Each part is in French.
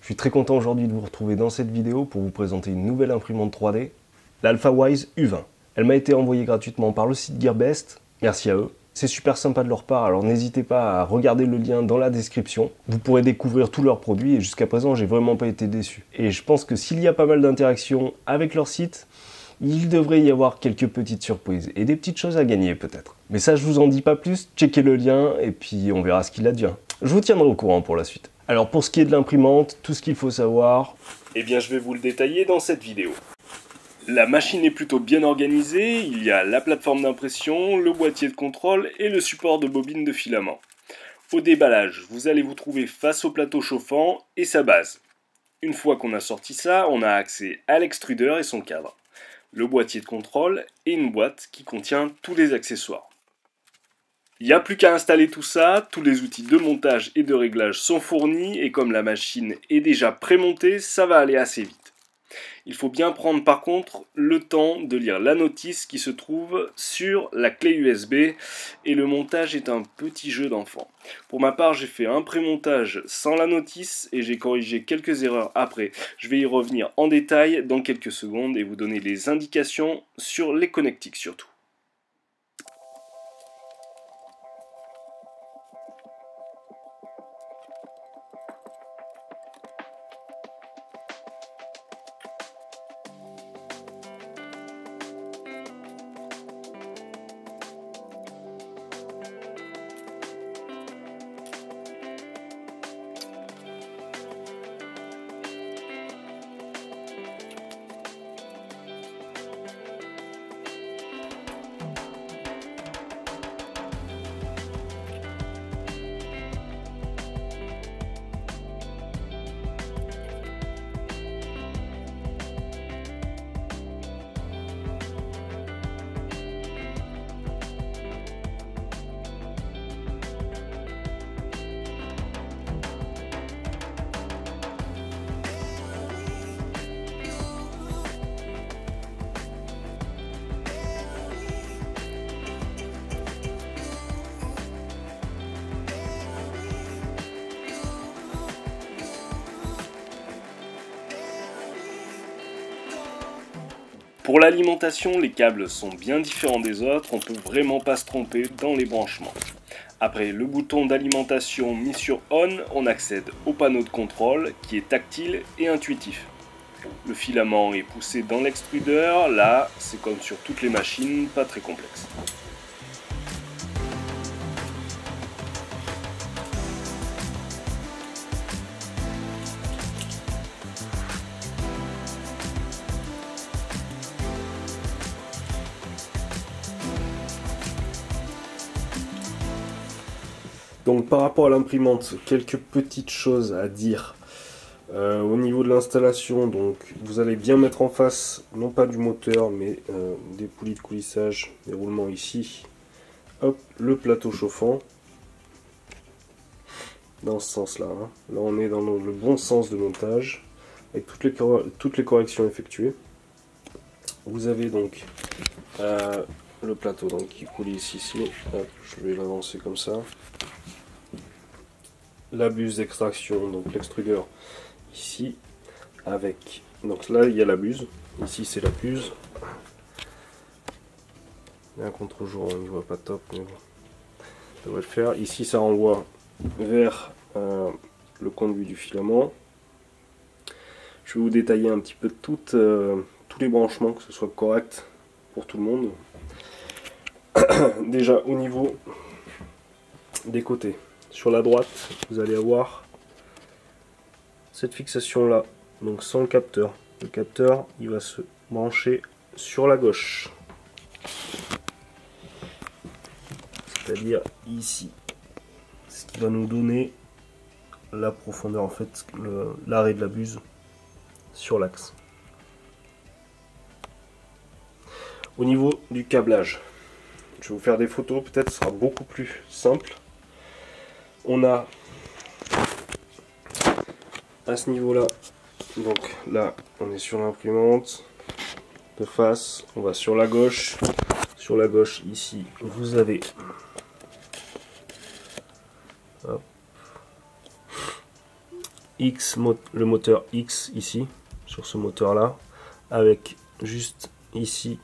Je suis très content aujourd'hui de vous retrouver dans cette vidéo pour vous présenter une nouvelle imprimante 3D, l'AlphaWise U20. Elle m'a été envoyée gratuitement par le site Gearbest, merci à eux. C'est super sympa de leur part, alors n'hésitez pas à regarder le lien dans la description. Vous pourrez découvrir tous leurs produits et jusqu'à présent, j'ai vraiment pas été déçu. Et je pense que s'il y a pas mal d'interactions avec leur site, il devrait y avoir quelques petites surprises et des petites choses à gagner peut-être. Mais ça, je vous en dis pas plus, checkez le lien et puis on verra ce qu'il advient. Je vous tiendrai au courant pour la suite. Alors pour ce qui est de l'imprimante, tout ce qu'il faut savoir, eh bien je vais vous le détailler dans cette vidéo. La machine est plutôt bien organisée, il y a la plateforme d'impression, le boîtier de contrôle et le support de bobine de filament. Au déballage, vous allez vous trouver face au plateau chauffant et sa base. Une fois qu'on a sorti ça, on a accès à l'extrudeur et son cadre, le boîtier de contrôle et une boîte qui contient tous les accessoires. Il n'y a plus qu'à installer tout ça, tous les outils de montage et de réglage sont fournis et comme la machine est déjà prémontée, ça va aller assez vite. Il faut bien prendre par contre le temps de lire la notice qui se trouve sur la clé USB et le montage est un petit jeu d'enfant. Pour ma part, j'ai fait un prémontage sans la notice et j'ai corrigé quelques erreurs après. Je vais y revenir en détail dans quelques secondes et vous donner les indications sur les connectiques surtout. Pour l'alimentation, les câbles sont bien différents des autres, on peut vraiment pas se tromper dans les branchements. Après le bouton d'alimentation mis sur ON, on accède au panneau de contrôle qui est tactile et intuitif. Le filament est poussé dans l'extrudeur, là c'est comme sur toutes les machines, pas très complexe. Donc par rapport à l'imprimante, quelques petites choses à dire. Au niveau de l'installation, donc vous allez bien mettre en face, non pas du moteur, mais des poulies de coulissage, des roulements ici. Hop, le plateau chauffant. Dans ce sens-là. Hein. Là on est dans le bon sens de montage, avec toutes les corrections effectuées. Vous avez donc le plateau donc, qui coulisse ici. Hop, je vais l'avancer comme ça. La buse d'extraction, donc l'extrudeur ici, avec, donc là il y a la buse, ici c'est la buse, il y a un contre-jour, on n'y voit pas top, mais bon, ça va le faire. Ici ça renvoie vers le conduit du filament. Je vais vous détailler un petit peu tous les branchements, que ce soit correct pour tout le monde. Déjà au niveau des côtés. Sur la droite, vous allez avoir cette fixation là, donc sans le capteur. Le capteur, il va se brancher sur la gauche, c'est-à-dire ici, ce qui va nous donner la profondeur, en fait, l'arrêt de la buse sur l'axe. Au niveau du câblage, je vais vous faire des photos, peut-être ce sera beaucoup plus simple. On a à ce niveau là, donc là on est sur l'imprimante de face, on va sur la gauche ici vous avez le moteur X ici, sur ce moteur là, avec juste ici,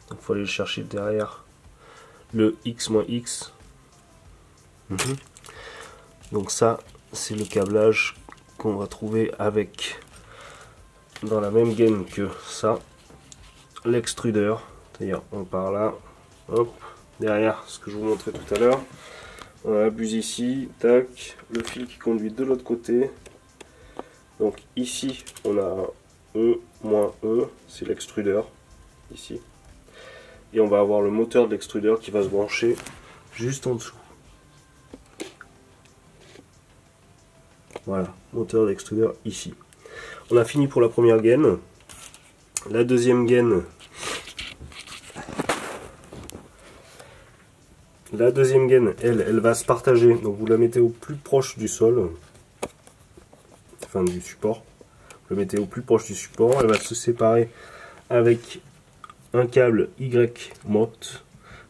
donc il faut aller le chercher derrière, le X-X. Donc ça, c'est le câblage qu'on va trouver avec, dans la même gaine que ça, l'extrudeur. C'est-à-dire, on part là, hop, derrière ce que je vous montrais tout à l'heure. On a la buse ici, tac, le fil qui conduit de l'autre côté. Donc ici, on a E, E, c'est l'extrudeur, ici. Et on va avoir le moteur de l'extrudeur qui va se brancher juste en dessous. Voilà, moteur d'extrudeur ici. On a fini pour la première gaine. La deuxième gaine, elle va se partager. Donc vous la mettez au plus proche du sol, enfin du support. Vous la mettez au plus proche du support. Elle va se séparer avec un câble Y-Mot,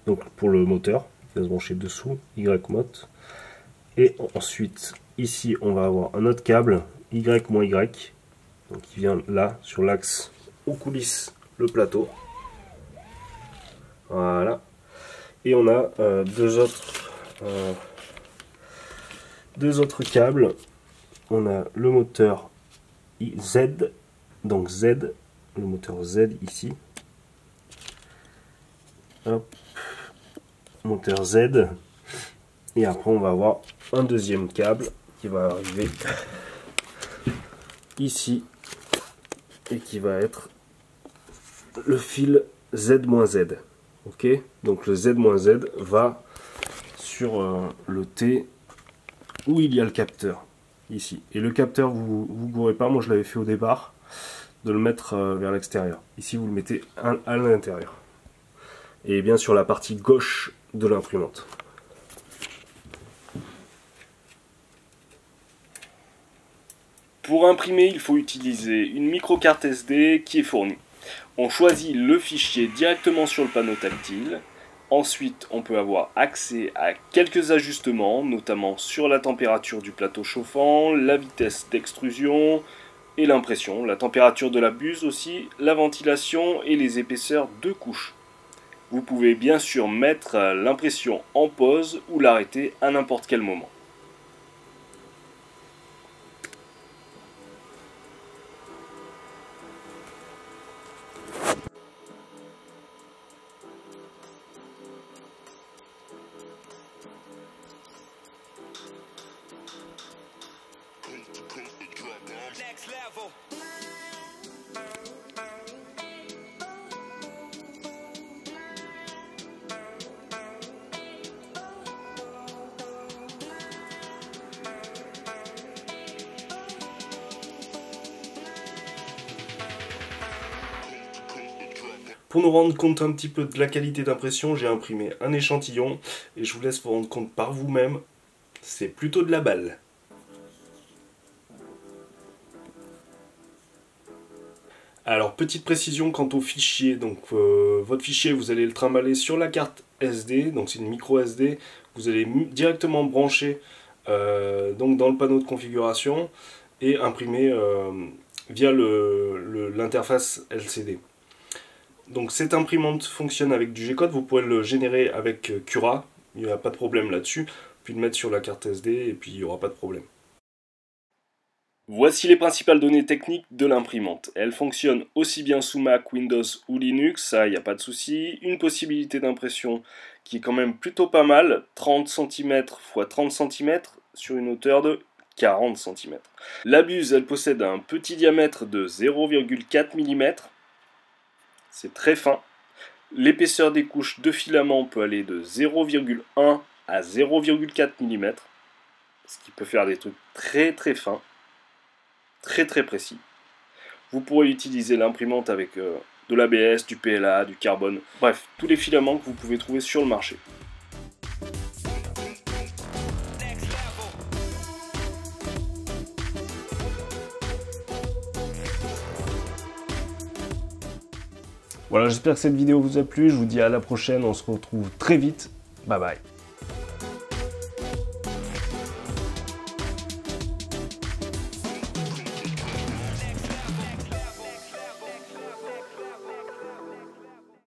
donc pour le moteur, qui va se brancher dessous, Y-Mot. Et ensuite, ici, on va avoir un autre câble, Y-Y, donc qui vient là, sur l'axe aux coulisses, le plateau. Voilà. Et on a deux autres câbles. On a le moteur Z, donc Z, le moteur Z ici. Hop, moteur Z. Et après, on va avoir un deuxième câble qui va arriver ici et qui va être le fil Z-Z. Ok, donc le Z-Z va sur le T où il y a le capteur ici. Et le capteur, vous gourrez pas, moi je l'avais fait au départ, de le mettre vers l'extérieur. Ici, vous le mettez à l'intérieur. Et bien sur la partie gauche de l'imprimante. Pour imprimer, il faut utiliser une micro-carte SD qui est fournie. On choisit le fichier directement sur le panneau tactile. Ensuite, on peut avoir accès à quelques ajustements, notamment sur la température du plateau chauffant, la vitesse d'extrusion et l'impression, la température de la buse aussi, la ventilation et les épaisseurs de couches. Vous pouvez bien sûr mettre l'impression en pause ou l'arrêter à n'importe quel moment. Pour nous rendre compte un petit peu de la qualité d'impression, j'ai imprimé un échantillon et je vous laisse vous rendre compte par vous-même. C'est plutôt de la balle. Alors, petite précision quant au fichier. Donc, votre fichier, vous allez le trimballer sur la carte SD. Donc, c'est une micro SD. Vous allez directement brancher donc dans le panneau de configuration et imprimer via l'interface LCD. Donc cette imprimante fonctionne avec du G-code, vous pouvez le générer avec Cura, il n'y a pas de problème là-dessus, puis le mettre sur la carte SD et puis il n'y aura pas de problème. Voici les principales données techniques de l'imprimante. Elle fonctionne aussi bien sous Mac, Windows ou Linux, ça il n'y a pas de souci. Une possibilité d'impression qui est quand même plutôt pas mal, 30 cm x 30 cm sur une hauteur de 40 cm. La buse, elle possède un petit diamètre de 0,4 mm. C'est très fin. L'épaisseur des couches de filament peut aller de 0,1 à 0,4 mm, ce qui peut faire des trucs très très fins, très très précis. Vous pourrez utiliser l'imprimante avec de l'ABS, du PLA, du carbone, bref, tous les filaments que vous pouvez trouver sur le marché. Voilà, j'espère que cette vidéo vous a plu, je vous dis à la prochaine, on se retrouve très vite, bye bye.